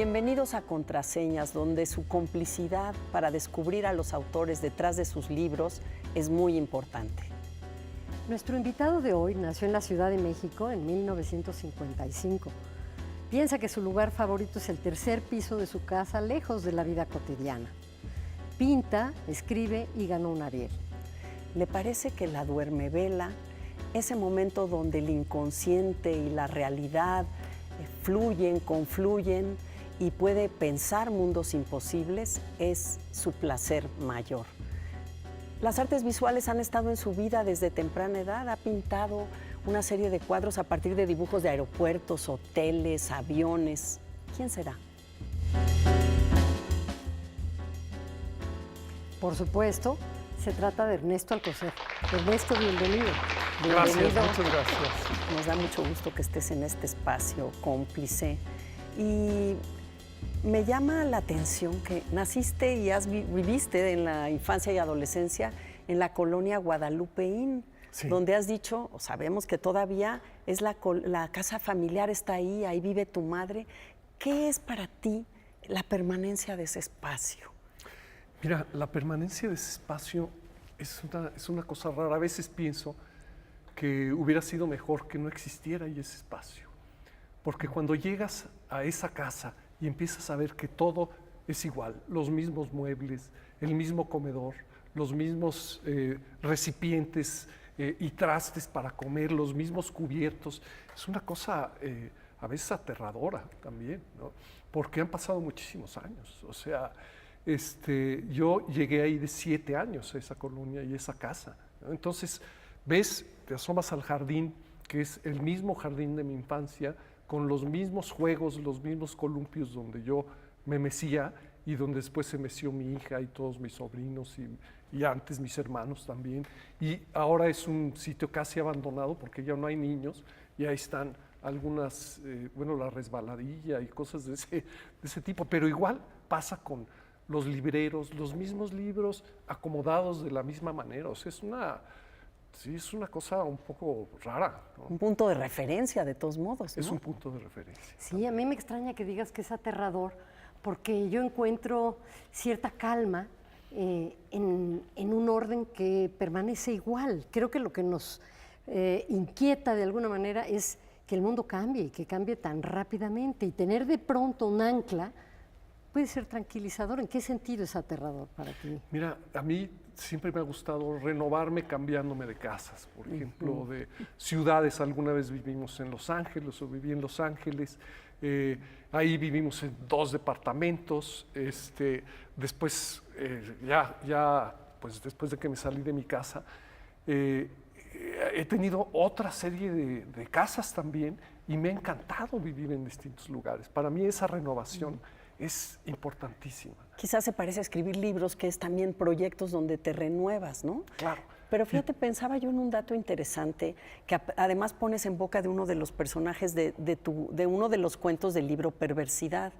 Bienvenidos a Contraseñas, donde su complicidad para descubrir a los autores detrás de sus libros es muy importante. Nuestro invitado de hoy nació en la Ciudad de México en 1955. Piensa que su lugar favorito es el tercer piso de su casa, lejos de la vida cotidiana. Pinta, escribe y ganó un Ariel. ¿Le parece que la duermevela, ese momento donde el inconsciente y la realidad fluyen, confluyen y puede pensar mundos imposibles, es su placer mayor? Las artes visuales han estado en su vida desde temprana edad. Ha pintado una serie de cuadros a partir de dibujos de aeropuertos, hoteles, aviones. ¿Quién será? Por supuesto, se trata de Ernesto Alcocer. Ernesto, bienvenido. Gracias, Bienvenido. muchas gracias. Nos da mucho gusto que estés en este espacio cómplice. Y me llama la atención que naciste y viviste en la infancia y adolescencia en la colonia Guadalupeín, Sí. donde has dicho, o sabemos que todavía es la casa familiar, está ahí vive tu madre. ¿Qué es para ti la permanencia de ese espacio? Mira, la permanencia de ese espacio es una cosa rara. A veces pienso que hubiera sido mejor que no existiera ahí ese espacio. Porque cuando llegas a esa casa y empiezas a ver que todo es igual, los mismos muebles, el mismo comedor, los mismos recipientes y trastes para comer, los mismos cubiertos, es una cosa a veces aterradora también, ¿no? Porque han pasado muchísimos años. O sea, yo llegué ahí de 7 años a esa colonia y esa casa, ¿no? Entonces, ves, te asomas al jardín, que es el mismo jardín de mi infancia, con los mismos juegos, los mismos columpios donde yo me mecía y donde después se meció mi hija y todos mis sobrinos y antes mis hermanos también. Y ahora es un sitio casi abandonado porque ya no hay niños y ahí están algunas, la resbaladilla y cosas de ese tipo. Pero igual pasa con los libreros, los mismos libros acomodados de la misma manera. O sea, es una cosa un poco rara, ¿no? Un punto de referencia, de todos modos, ¿no? Es un punto de referencia. Sí, a mí me extraña que digas que es aterrador, porque yo encuentro cierta calma en un orden que permanece igual. Creo que lo que nos inquieta de alguna manera es que el mundo cambie y que cambie tan rápidamente, y tener de pronto un ancla puede ser tranquilizador. ¿En qué sentido es aterrador para ti? Mira, a mí siempre me ha gustado renovarme cambiándome de casas, por ejemplo, de ciudades. Alguna vez vivimos en Los Ángeles o viví en Los Ángeles, ahí vivimos en 2 departamentos, después pues después de que me salí de mi casa, he tenido otra serie de casas también y me ha encantado vivir en distintos lugares. Para mí esa renovación es importantísima. Quizás se parece a escribir libros, que es también proyectos donde te renuevas, ¿no? Claro. Pero fíjate, pensaba yo en un dato interesante que además pones en boca de uno de los personajes de uno de los cuentos del libro Perversidad.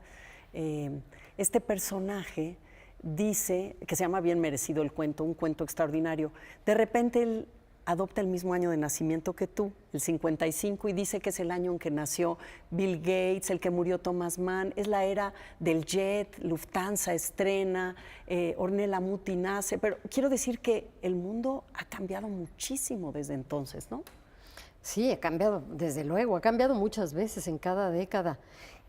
Este personaje dice, que se llama Bien merecido el cuento, un cuento extraordinario. De repente él adopta el mismo año de nacimiento que tú, el 55, y dice que es el año en que nació Bill Gates, el que murió Thomas Mann. Es la era del jet, Lufthansa estrena, Ornella Muti nace. Pero quiero decir que el mundo ha cambiado muchísimo desde entonces, ¿no? Sí, ha cambiado, desde luego, ha cambiado muchas veces en cada década.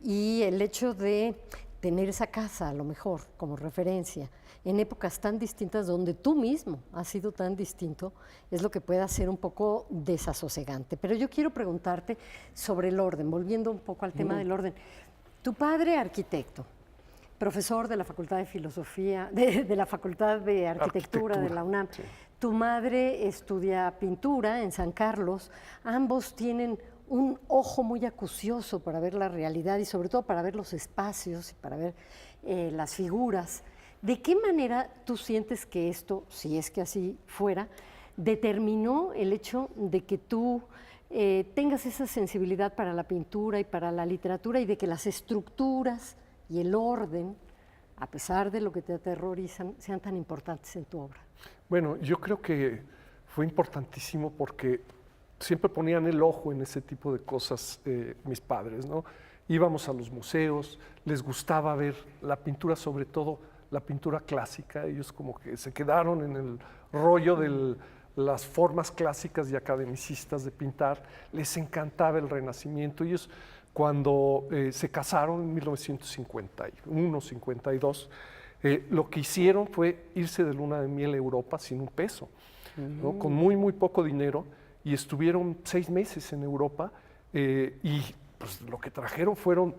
Y el hecho de tener esa casa, a lo mejor, como referencia, en épocas tan distintas, donde tú mismo has sido tan distinto, es lo que puede ser un poco desasosegante. Pero yo quiero preguntarte sobre el orden, volviendo un poco al tema del orden. Tu padre, arquitecto, profesor de la Facultad de Filosofía, de la Facultad de Arquitectura de la UNAM. Sí. Tu madre estudia pintura en San Carlos. Ambos tienen un ojo muy acucioso para ver la realidad y sobre todo para ver los espacios y para ver las figuras. ¿De qué manera tú sientes que esto, si es que así fuera, determinó el hecho de que tú tengas esa sensibilidad para la pintura y para la literatura, y de que las estructuras y el orden, a pesar de lo que te aterrorizan, sean tan importantes en tu obra? Bueno, yo creo que fue importantísimo porque siempre ponían el ojo en ese tipo de cosas mis padres, ¿no? íbamos a los museos, les gustaba ver la pintura, sobre todo la pintura clásica. Ellos como que se quedaron en el rollo de las formas clásicas y academicistas de pintar. Les encantaba el Renacimiento. Ellos cuando se casaron en 1951-52, lo que hicieron fue irse de luna de miel a Europa sin un peso, ¿no? Con muy, muy poco dinero, y estuvieron 6 meses en Europa, y pues, lo que trajeron fueron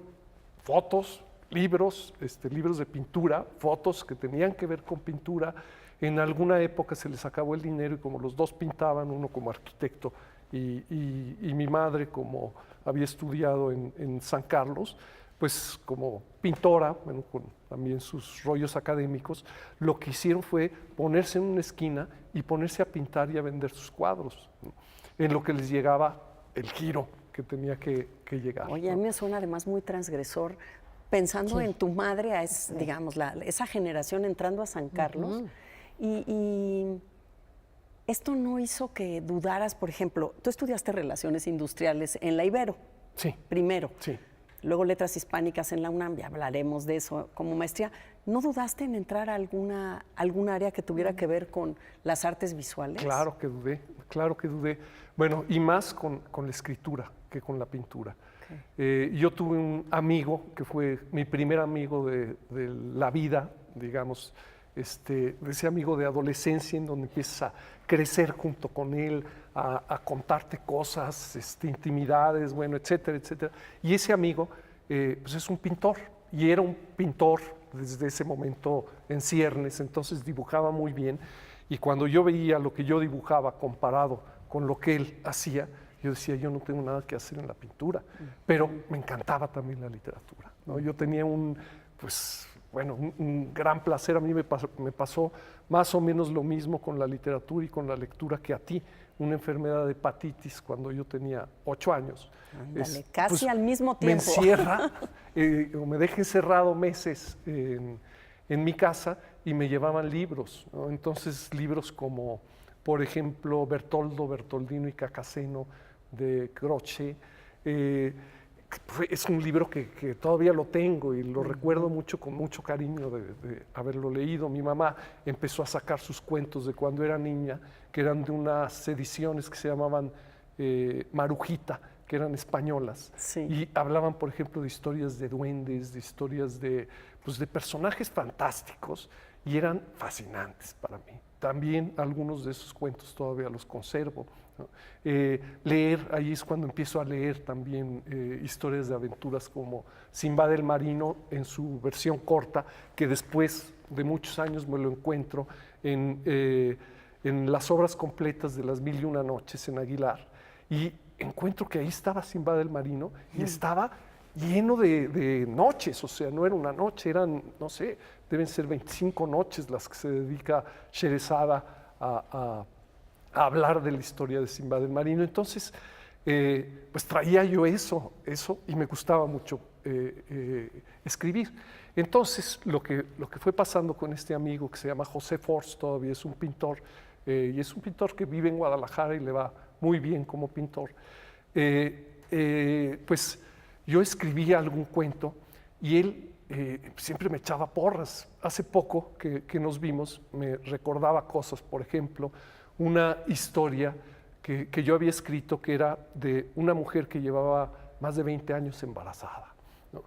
fotos, libros, libros de pintura, fotos que tenían que ver con pintura. En alguna época se les acabó el dinero y como los dos pintaban, uno como arquitecto y mi madre como había estudiado en San Carlos, pues como pintora, bueno, con también sus rollos académicos, lo que hicieron fue ponerse en una esquina y ponerse a pintar y a vender sus cuadros, ¿no? En lo que les llegaba el giro que tenía que llegar. Oye, ¿no? a mí me suena además muy transgresor, pensando Sí. en tu madre, digamos, esa generación entrando a San Carlos, y esto no hizo que dudaras, por ejemplo, tú estudiaste Relaciones Industriales en la Ibero, Sí, primero, sí. luego Letras Hispánicas en la UNAM, ya hablaremos de eso como maestría. ¿No dudaste en entrar a algún área que tuviera que ver con las artes visuales? Claro que dudé, claro que dudé. Bueno, y más con la escritura que con la pintura. Yo tuve un amigo que fue mi primer amigo de la vida, digamos, de ese amigo de adolescencia en donde empiezas a crecer junto con él, a contarte cosas, intimidades, bueno, etcétera, etcétera. Y ese amigo, pues es un pintor, y era un pintor desde ese momento en ciernes, entonces dibujaba muy bien, y cuando yo veía lo que yo dibujaba comparado con lo que él hacía, yo decía, yo no tengo nada que hacer en la pintura, pero me encantaba también la literatura, ¿no? Yo tenía un gran placer. A mí me pasó más o menos lo mismo con la literatura y con la lectura que a ti. Una enfermedad de hepatitis cuando yo tenía 8 años. Ándale, casi pues, al mismo me tiempo. encierra, o me deja encerrado meses en mi casa y me llevaban libros, ¿no? Entonces, libros como, por ejemplo, Bertoldo, Bertoldino y Cacaseno de Croce. Es un libro que todavía lo tengo y lo recuerdo mucho, con mucho cariño de haberlo leído. Mi mamá empezó a sacar sus cuentos de cuando era niña, que eran de unas ediciones que se llamaban Marujita, que eran españolas. Sí. Y hablaban, por ejemplo, de historias de duendes, de historias de personajes fantásticos, y eran fascinantes para mí. También algunos de esos cuentos todavía los conservo, ¿no? Leer, ahí es cuando empiezo a leer también historias de aventuras como Sinbad el Marino en su versión corta, que después de muchos años me lo encuentro en las obras completas de las 1001 noches en Aguilar, y encuentro que ahí estaba Sinbad el Marino y estaba lleno de noches, o sea, no era una noche, eran, no sé, deben ser 25 noches las que se dedica Sherezada a hablar de la historia de Sinbad el Marino. Entonces, pues traía yo eso, y me gustaba mucho escribir. Entonces, lo que fue pasando con este amigo que se llama José Forst, todavía es un pintor, y es un pintor que vive en Guadalajara y le va muy bien como pintor, pues yo escribía algún cuento y él siempre me echaba porras. Hace poco que nos vimos me recordaba cosas, por ejemplo, una historia que yo había escrito, que era de una mujer que llevaba más de 20 años embarazada, ¿no?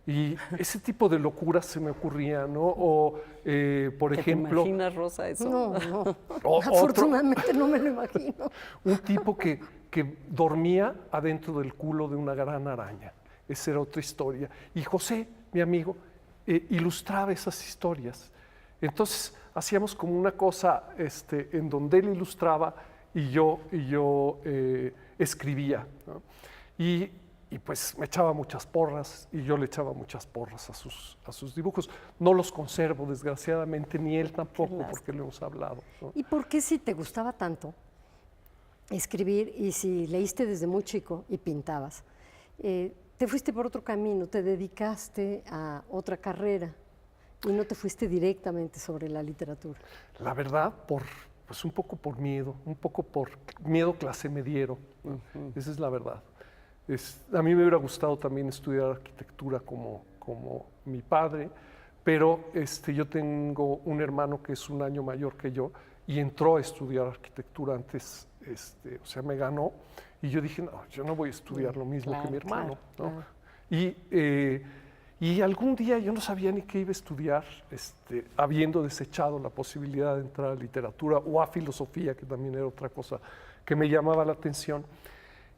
Y ese tipo de locuras se me ocurrían, ¿no? O, por ejemplo... ¿Te imaginas, Rosa, eso? No. Otro- Afortunadamente no me lo imagino. Un tipo que dormía adentro del culo de una gran araña. Esa era otra historia. Y José, mi amigo, ilustraba esas historias. Entonces hacíamos como una cosa en donde él ilustraba y yo escribía, ¿no? Y pues me echaba muchas porras y yo le echaba muchas porras a sus dibujos. No los conservo, desgraciadamente, ni él tampoco, porque lo hemos hablado, ¿no? ¿Y por qué, si te gustaba tanto escribir y si leíste desde muy chico y pintabas, te fuiste por otro camino, te dedicaste a otra carrera y no te fuiste directamente sobre la literatura? La verdad, pues un poco por miedo clase mediero, ¿no? Esa es la verdad. A mí me hubiera gustado también estudiar arquitectura como mi padre, pero yo tengo un hermano que es un año mayor que yo y entró a estudiar arquitectura antes, o sea, me ganó, y yo dije, no, yo no voy a estudiar lo mismo que mi hermano, ¿no? Claro. Y algún día yo no sabía ni qué iba a estudiar, habiendo desechado la posibilidad de entrar a literatura o a filosofía, que también era otra cosa que me llamaba la atención.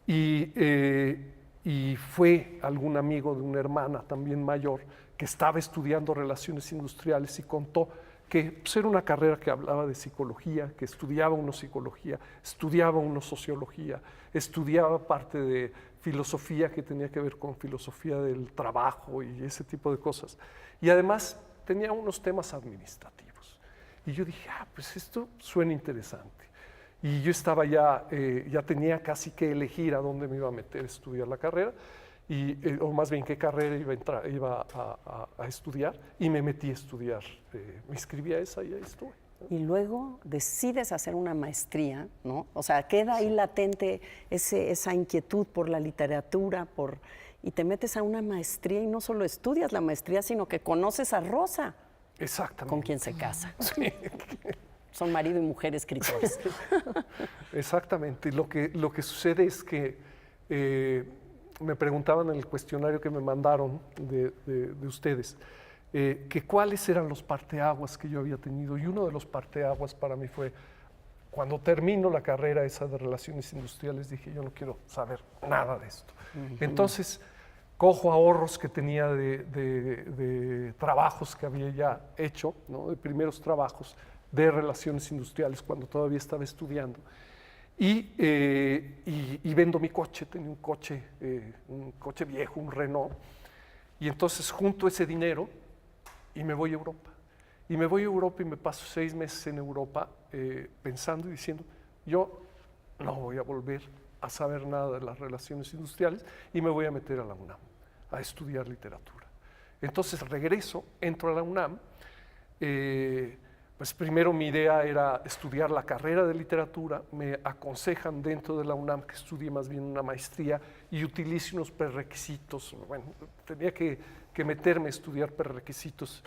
Y fue algún amigo de una hermana también mayor que estaba estudiando relaciones industriales y contó que pues, era una carrera que hablaba de psicología, que estudiaba uno psicología, estudiaba uno sociología, estudiaba parte de filosofía que tenía que ver con filosofía del trabajo y ese tipo de cosas. Y además tenía unos temas administrativos. Y yo dije, pues esto suena interesante. Y yo estaba ya tenía casi que elegir a dónde me iba a meter a estudiar la carrera, o más bien qué carrera iba a estudiar, y me metí a estudiar. Me inscribí a esa y ahí estuve. Y luego decides hacer una maestría, ¿no? O sea, queda ahí latente esa inquietud por la literatura, y te metes a una maestría y no solo estudias la maestría, sino que conoces a Rosa. Exactamente. Con quien se casa. Sí. Son marido y mujer escritores. Exactamente. Lo que sucede es que me preguntaban en el cuestionario que me mandaron de ustedes, que cuáles eran los parteaguas que yo había tenido. Y uno de los parteaguas para mí fue cuando termino la carrera esa de Relaciones Industriales, dije, yo no quiero saber nada de esto. Entonces, cojo ahorros que tenía de trabajos que había ya hecho, ¿no? De primeros trabajos de Relaciones Industriales cuando todavía estaba estudiando. Y vendo mi coche, tenía un coche viejo, un Renault, y entonces junto ese dinero y me voy a Europa. Y me voy a Europa y me paso 6 meses en Europa pensando y diciendo, yo no voy a volver a saber nada de las relaciones industriales y me voy a meter a la UNAM a estudiar literatura. Entonces regreso, entro a la UNAM, pues primero mi idea era estudiar la carrera de literatura, me aconsejan dentro de la UNAM que estudie más bien una maestría y utilice unos prerequisitos. Bueno, tenía que meterme a estudiar prerequisitos,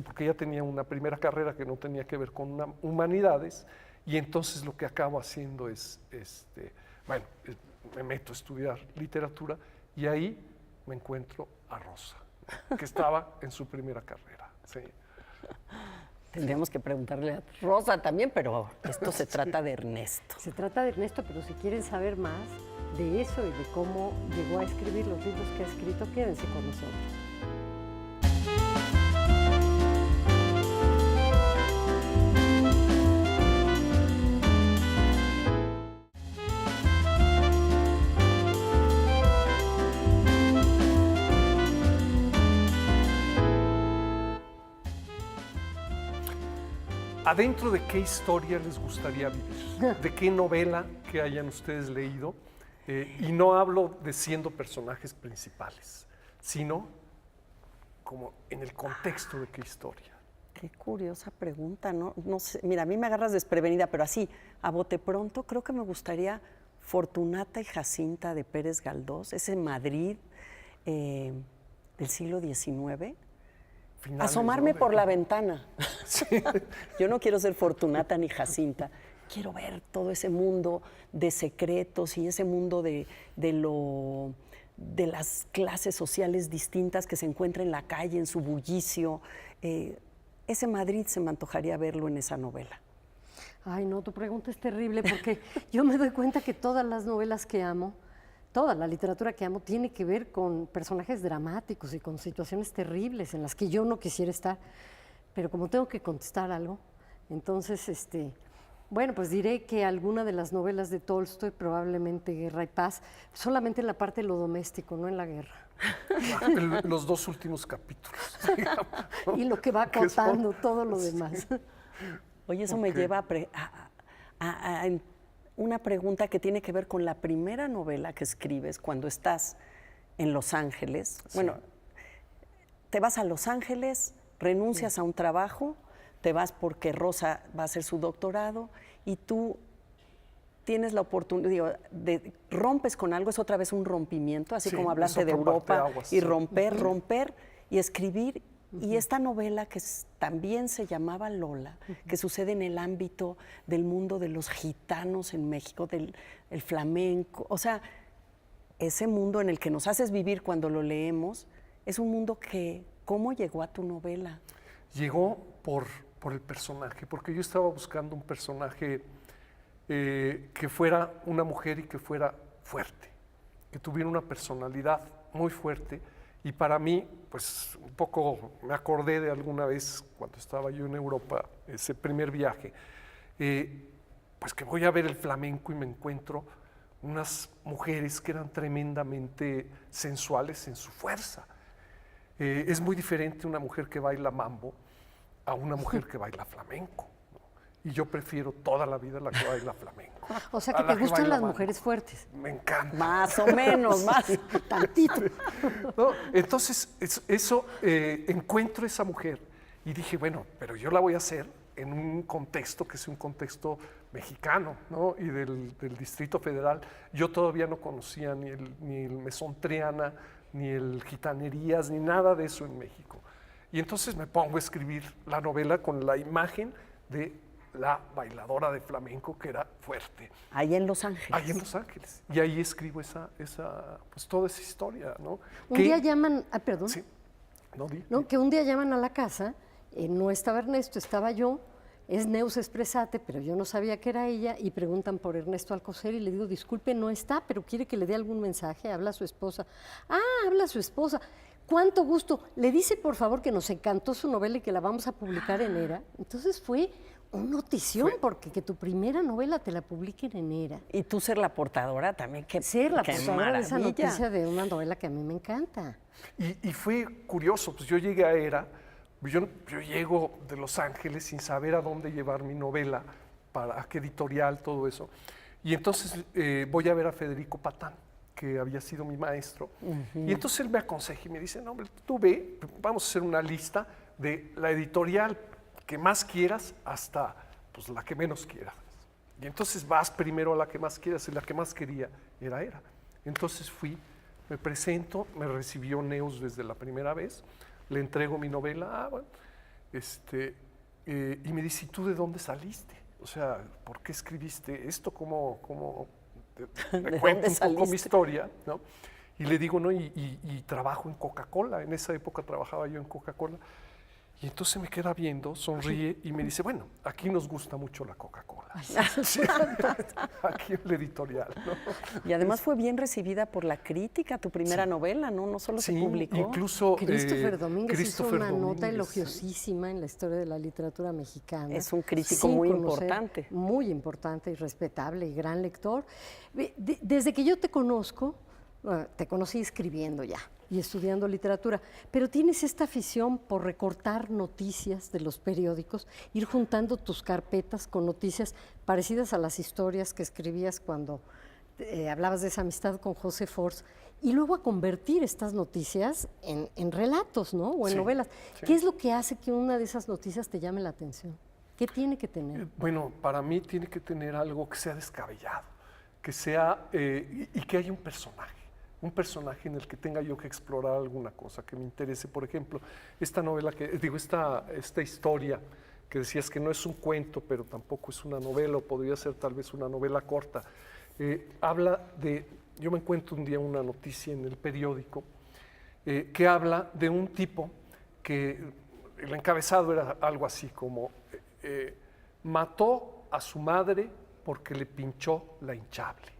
porque ya tenía una primera carrera que no tenía que ver con humanidades, y entonces lo que acabo haciendo es, me meto a estudiar literatura y ahí me encuentro a Rosa, que estaba en su primera carrera. Sí. Tendríamos que preguntarle a Rosa también, pero esto se trata de Ernesto. Se trata de Ernesto, pero si quieren saber más de eso y de cómo llegó a escribir los libros que ha escrito, quédense con nosotros. ¿Adentro de qué historia les gustaría vivir? ¿De qué novela que hayan ustedes leído? Y no hablo de siendo personajes principales, sino como en el contexto de qué historia. Qué curiosa pregunta, ¿no? No sé, mira, a mí me agarras desprevenida, pero así, a bote pronto, creo que me gustaría Fortunata y Jacinta de Pérez Galdós, ese Madrid del siglo XIX. Finales, asomarme ¿no? por la ventana. Sí. Yo no quiero ser Fortunata ni Jacinta. Quiero ver todo ese mundo de secretos y ese mundo de las clases sociales distintas que se encuentra en la calle, en su bullicio. Ese Madrid se me antojaría verlo en esa novela. Ay, no, tu pregunta es terrible porque yo me doy cuenta que todas las novelas que amo, toda la literatura que amo tiene que ver con personajes dramáticos y con situaciones terribles en las que yo no quisiera estar. Pero como tengo que contestar algo, entonces, bueno, pues diré que alguna de las novelas de Tolstoy, probablemente Guerra y Paz, solamente en la parte de lo doméstico, no en la guerra. Los 2 últimos capítulos. Y lo que va contando, todo lo demás. Oye, eso me lleva a una pregunta que tiene que ver con la primera novela que escribes cuando estás en Los Ángeles. Sí. Bueno, te vas a Los Ángeles, renuncias a un trabajo, te vas porque Rosa va a hacer su doctorado y tú tienes la oportunidad, rompes con algo, es otra vez un rompimiento, así Sí, como es hablaste de otro Europa, parteaguas, y sí. romper y escribir. Y esta novela que también se llamaba Lola, que sucede en el ámbito del mundo de los gitanos en México, del el flamenco, o sea, ese mundo en el que nos haces vivir cuando lo leemos, es un mundo que, ¿cómo llegó a tu novela? Llegó por el personaje, porque yo estaba buscando un personaje que fuera una mujer y que fuera fuerte, que tuviera una personalidad muy fuerte. Y para mí, pues un poco me acordé de alguna vez cuando estaba yo en Europa, ese primer viaje, pues que voy a ver el flamenco y me encuentro unas mujeres que eran tremendamente sensuales en su fuerza. Es muy diferente una mujer que baila mambo a una mujer que baila flamenco, ¿no? Y yo prefiero toda la vida la que baila flamenco. O sea, a que la te gustan baila las mambo. mujeres fuertes. Me encanta. Más o menos, más. Tantito. ¿No? Entonces, encuentro esa mujer y dije, bueno, pero yo la voy a hacer en un contexto que es un contexto mexicano, ¿no? Y del Distrito Federal. Yo todavía no conocía ni el Mesón Triana, ni el Gitanerías, ni nada de eso en México. Y entonces me pongo a escribir la novela con la imagen de la bailadora de flamenco que era fuerte. Ahí en Los Ángeles. Ahí en Los Ángeles. Y ahí escribo pues toda esa historia, ¿no? Un Que- día llaman, perdón, Sí. No, ¿no? Que un día llaman a la casa, no estaba Ernesto, estaba yo, es Neus Espresate, pero yo no sabía que era ella, y preguntan por Ernesto Alcocer y le digo, disculpe, no está, pero quiere que le dé algún mensaje, habla su esposa. Ah, habla su esposa. Cuánto gusto. Le dice, por favor, que nos encantó su novela y que la vamos a publicar en ERA. Entonces fue un notición, porque que tu primera novela te la publiquen en ERA. Y tú ser la portadora también, que Ser la qué portadora de esa maravilla. noticia de una novela que a mí me encanta. Y fue curioso, pues yo llegué a ERA, yo llego de Los Ángeles sin saber a dónde llevar mi novela, a qué editorial, todo eso. Y entonces voy a ver a Federico Patán, que había sido mi maestro. Y entonces él me aconseja y me dice, no, hombre, tú ve, vamos a hacer una lista de la editorial que más quieras hasta pues, la que menos quieras. Y entonces vas primero a la que más quieras, y la que más quería era ERA. Entonces fui, me presento, me recibió Neus desde la primera vez, le entrego mi novela, bueno, y me dice, ¿y tú de dónde saliste? O sea, ¿por qué escribiste esto? ¿Cómo me cuento un poco mi historia, ¿no? Y le digo, no, y trabajo en Coca-Cola, en esa época trabajaba yo en Coca-Cola. Y entonces me queda viendo, sonríe y me dice, bueno, aquí nos gusta mucho la Coca-Cola. Sí, aquí en la editorial, ¿no? Y además fue bien recibida por la crítica, tu primera novela, ¿no? No solo se publicó. Incluso Christopher Domínguez Christopher hizo una nota Domínguez, elogiosísima en la historia de la literatura mexicana. Es un crítico Sin muy conocer, importante. Muy importante y respetable y gran lector. Desde que yo te conozco, te conocí escribiendo ya y estudiando literatura, pero tienes esta afición por recortar noticias de los periódicos, ir juntando tus carpetas con noticias parecidas a las historias que escribías cuando hablabas de esa amistad con José Force, y luego a convertir estas noticias en relatos, ¿no? O en novelas. Sí. ¿Qué es lo que hace que una de esas noticias te llame la atención? ¿Qué tiene que tener? Bueno, para mí tiene que tener algo que sea descabellado, que sea, y que haya un personaje en el que tenga yo que explorar alguna cosa que me interese. Por ejemplo, esta novela, esta historia que decías que no es un cuento, pero tampoco es una novela, o podría ser tal vez una novela corta, habla de, yo me encuentro un día una noticia en el periódico que habla de un tipo que el encabezado era algo así como mató a su madre porque le pinchó la hinchable.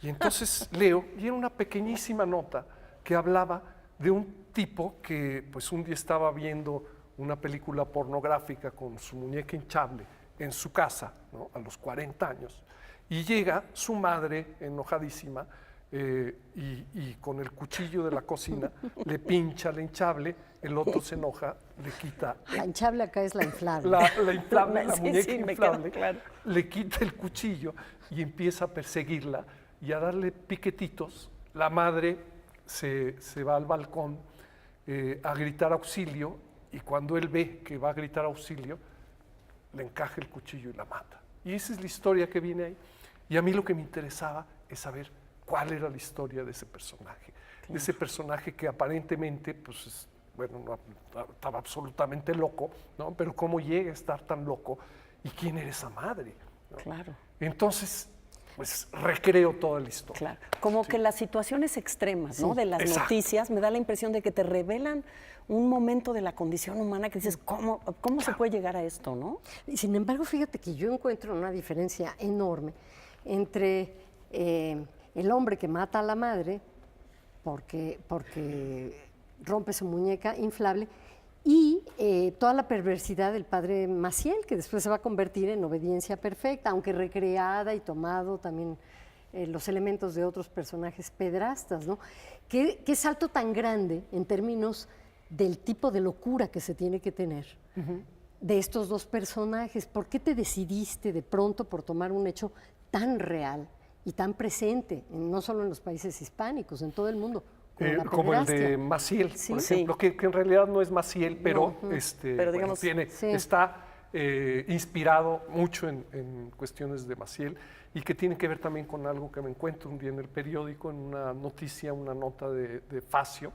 Y entonces leo, y era una pequeñísima nota que hablaba de un tipo que pues un día estaba viendo una película pornográfica con su muñeca hinchable en su casa, ¿no? A los 40 años, y llega su madre enojadísima y con el cuchillo de la cocina le pincha la hinchable, el otro se enoja, le quita La hinchable acá es la inflable. la inflable, la Sí, muñeca sí, me inflable, queda claro. le quita el cuchillo y empieza a perseguirla y a darle piquetitos. La madre se va al balcón a gritar auxilio, y cuando él ve que va a gritar auxilio, le encaja el cuchillo y la mata. Y esa es la historia que viene ahí. Y a mí lo que me interesaba es saber cuál era la historia de ese personaje. De ese personaje que aparentemente, pues, bueno, estaba absolutamente loco, ¿no? Pero cómo llega a estar tan loco y quién era esa madre, ¿no? Claro. Entonces, pues recreo toda la historia. Claro, como que las situaciones extremas, ¿no? De las exacto. noticias, me da la impresión de que te revelan un momento de la condición humana que dices, ¿cómo se puede llegar a esto, no? Y sin embargo, fíjate que yo encuentro una diferencia enorme entre el hombre que mata a la madre porque rompe su muñeca inflable y toda la perversidad del padre Maciel, que después se va a convertir en Obediencia Perfecta, aunque recreada y tomado también los elementos de otros personajes pedrastas, ¿no? ¿Qué salto tan grande en términos del tipo de locura que se tiene que tener de estos dos personajes? ¿Por qué te decidiste de pronto por tomar un hecho tan real y tan presente, no solo en los países hispánicos, en todo el mundo? Como el de Maciel, Sí. por ejemplo, que en realidad no es Maciel, pero, Pero digamos, está inspirado mucho en cuestiones de Maciel y que tiene que ver también con algo que me encuentro un día en el periódico, en una noticia, una nota de Facio,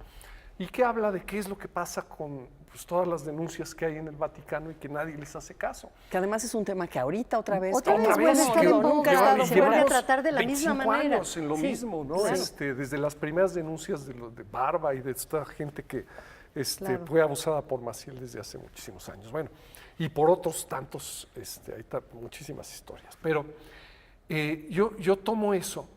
y que habla de qué es lo que pasa con pues, todas las denuncias que hay en el Vaticano y que nadie les hace caso. Que además es un tema que ahorita otra vez... Otra vez, bueno, está que en boga, nunca ha estado se vuelve a fuera. tratar de la misma 25 manera. años en lo Sí, mismo, ¿no? claro. Desde las primeras denuncias de Barba y de esta gente que Claro. fue abusada por Maciel desde hace muchísimos años. Bueno, y por otros tantos, hay muchísimas historias. Pero yo tomo eso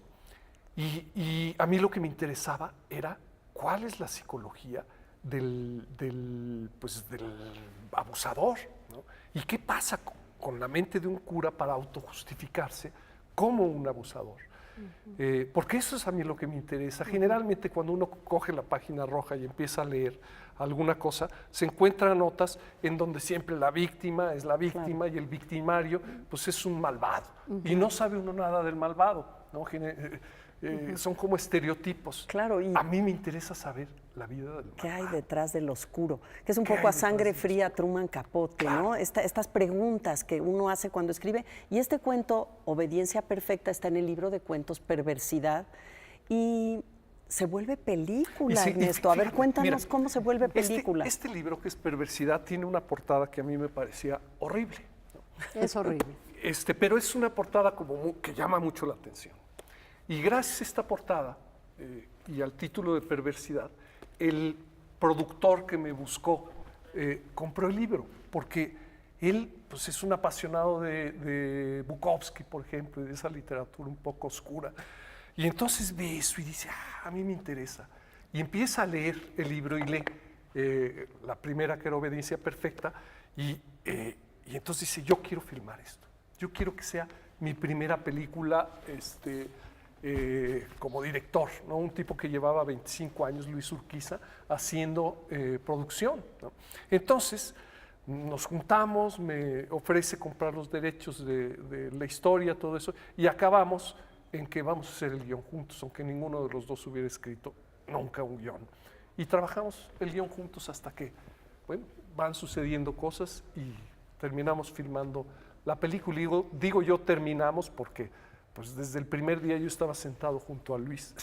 y a mí lo que me interesaba era cuál es la psicología del abusador, ¿no? Y qué pasa con la mente de un cura para autojustificarse como un abusador. Porque eso es a mí lo que me interesa. Generalmente cuando uno coge la página roja y empieza a leer alguna cosa, se encuentran notas en donde siempre la víctima es la víctima y el victimario pues es un malvado. Y no sabe uno nada del malvado, ¿no? Son como estereotipos. Claro, y a mí me interesa saber la vida del ¿qué hay malvado. detrás del oscuro? Que es un ¿Qué poco hay a sangre detrás del fría Truman Capote, ¿no? Estas preguntas que uno hace cuando escribe. Y este cuento, Obediencia Perfecta, está en el libro de cuentos Perversidad y se vuelve película, Y sí, Ernesto. A ver, fíjate, cuéntanos mira, cómo se vuelve película. Este libro, que es Perversidad, tiene una portada que a mí me parecía horrible. Es horrible. Pero es una portada que llama mucho la atención. Y gracias a esta portada y al título de Perversidad, el productor que me buscó compró el libro, porque él pues, es un apasionado de Bukowski, por ejemplo, y de esa literatura un poco oscura. Y entonces ve eso y dice, a mí me interesa. Y empieza a leer el libro y lee la primera, que era Obediencia Perfecta, y entonces dice, yo quiero filmar esto. Yo quiero que sea mi primera película como director, ¿no? Un tipo que llevaba 25 años, Luis Urquiza, haciendo producción, ¿no? Entonces, nos juntamos, me ofrece comprar los derechos de la historia, todo eso, y acabamos en que vamos a hacer el guión juntos, aunque ninguno de los dos hubiera escrito nunca un guión. Y trabajamos el guión juntos hasta que, bueno, van sucediendo cosas y terminamos filmando la película. Y digo yo terminamos porque pues desde el primer día yo estaba sentado junto a Luis,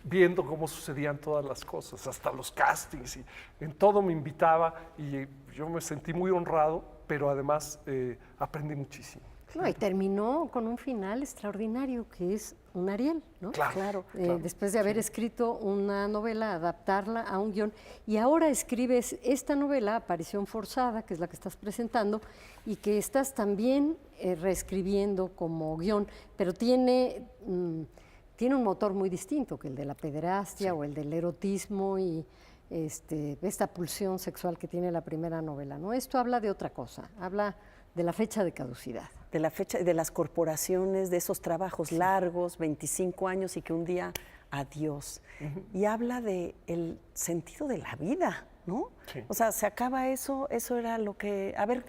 viendo cómo sucedían todas las cosas, hasta los castings, y en todo me invitaba y yo me sentí muy honrado, pero además aprendí muchísimo. Claro, y terminó con un final extraordinario, que es un Ariel, ¿no? Claro. Después de haber escrito una novela, adaptarla a un guión, y ahora escribes esta novela, Aparición Forzada, que es la que estás presentando, y que estás también reescribiendo como guión, pero tiene un motor muy distinto que el de la pederastia o el del erotismo y esta pulsión sexual que tiene la primera novela, ¿no? Esto habla de otra cosa, habla de la fecha de caducidad. De la fecha, de las corporaciones, de esos trabajos largos, 25 años y que un día adiós. Y habla de el sentido de la vida, ¿no? Sí. O sea, se acaba eso era lo que... A ver,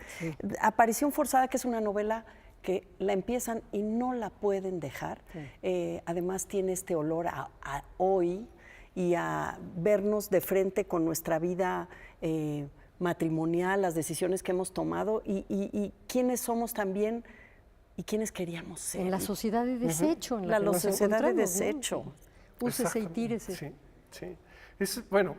Aparición Forzada, que es una novela que la empiezan y no la pueden dejar. Además tiene este olor a hoy y a vernos de frente con nuestra vida matrimonial, las decisiones que hemos tomado y quiénes somos también y quiénes queríamos ser. En la sociedad de desecho. En La que nos sociedad de encontramos, ¿no? desecho. Úsese y Exactamente, tírese. Sí, sí. Bueno,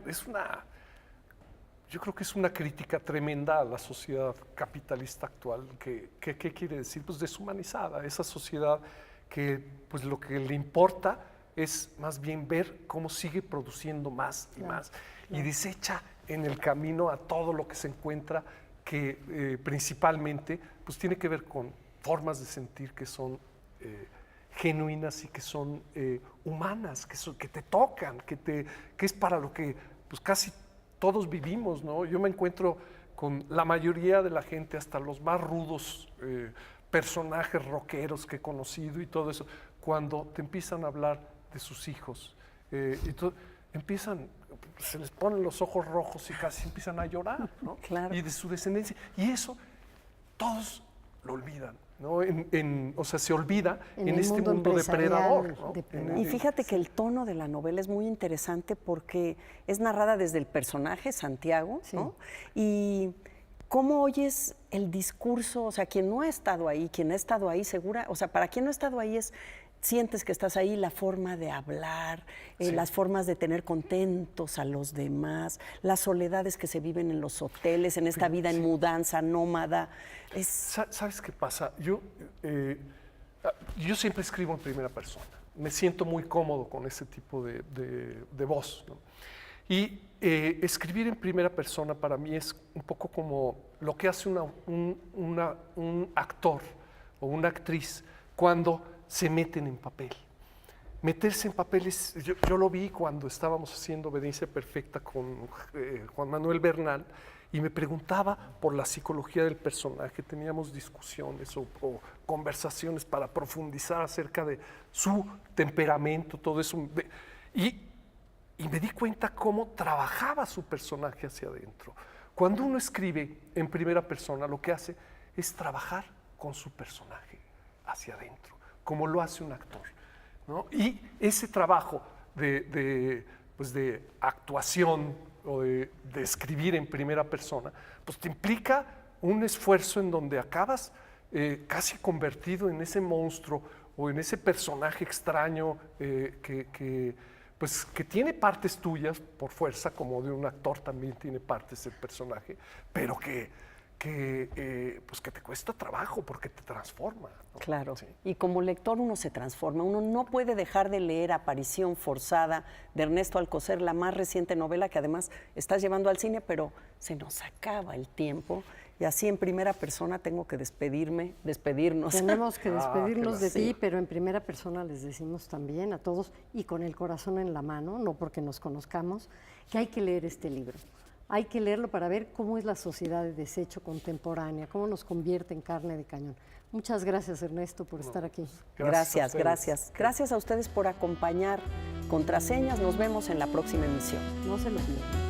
yo creo que es una crítica tremenda a la sociedad capitalista actual. ¿Qué quiere decir? Pues deshumanizada. Esa sociedad que pues lo que le importa es más bien ver cómo sigue produciendo más y más. Y desecha en el camino a todo lo que se encuentra que principalmente pues tiene que ver con formas de sentir que son genuinas y que son humanas, que te tocan, que es para lo que pues casi todos vivimos, ¿no? Yo me encuentro con la mayoría de la gente, hasta los más rudos personajes rockeros que he conocido y todo eso, cuando te empiezan a hablar de sus hijos, se les ponen los ojos rojos y casi empiezan a llorar, ¿no? Claro. Y de su descendencia. Y eso todos lo olvidan, ¿no? O sea, se olvida en el este mundo mundo depredador, empresarial, ¿no? depredador. Y fíjate que el tono de la novela es muy interesante porque es narrada desde el personaje, Santiago, ¿no? Y cómo oyes el discurso, o sea, quien no ha estado ahí, quien ha estado ahí segura, o sea, para quien no ha estado ahí sientes que estás ahí, la forma de hablar, las formas de tener contentos a los demás, las soledades que se viven en los hoteles, en esta vida en mudanza, nómada. ¿Sabes qué pasa? Yo siempre escribo en primera persona. Me siento muy cómodo con ese tipo de voz, ¿no? Y escribir en primera persona para mí es un poco como lo que hace un actor o una actriz cuando se meten en papel. Meterse en papel yo lo vi cuando estábamos haciendo Obediencia Perfecta con Juan Manuel Bernal y me preguntaba por la psicología del personaje, teníamos discusiones o conversaciones para profundizar acerca de su temperamento, todo eso. Y me di cuenta cómo trabajaba su personaje hacia adentro. Cuando uno escribe en primera persona, lo que hace es trabajar con su personaje hacia adentro, como lo hace un actor, ¿no? Y ese trabajo de actuación o de escribir en primera persona, pues te implica un esfuerzo en donde acabas casi convertido en ese monstruo o en ese personaje extraño que tiene partes tuyas por fuerza, como de un actor también tiene partes del personaje, pero que te cuesta trabajo porque te transforma, ¿no? Claro, Sí. y como lector uno se transforma, uno no puede dejar de leer Aparición Forzada de Ernesto Alcocer, la más reciente novela que además estás llevando al cine, pero se nos acaba el tiempo y así en primera persona tengo que despedirnos. Tenemos que despedirnos de Sí. ti, pero en primera persona les decimos también a todos y con el corazón en la mano, no porque nos conozcamos, que hay que leer este libro. Hay que leerlo para ver cómo es la sociedad de desecho contemporánea, cómo nos convierte en carne de cañón. Muchas gracias, Ernesto, por estar aquí. Gracias, a gracias. ustedes. Gracias a ustedes por acompañar Contraseñas. Nos vemos en la próxima emisión. No se lo pierdan.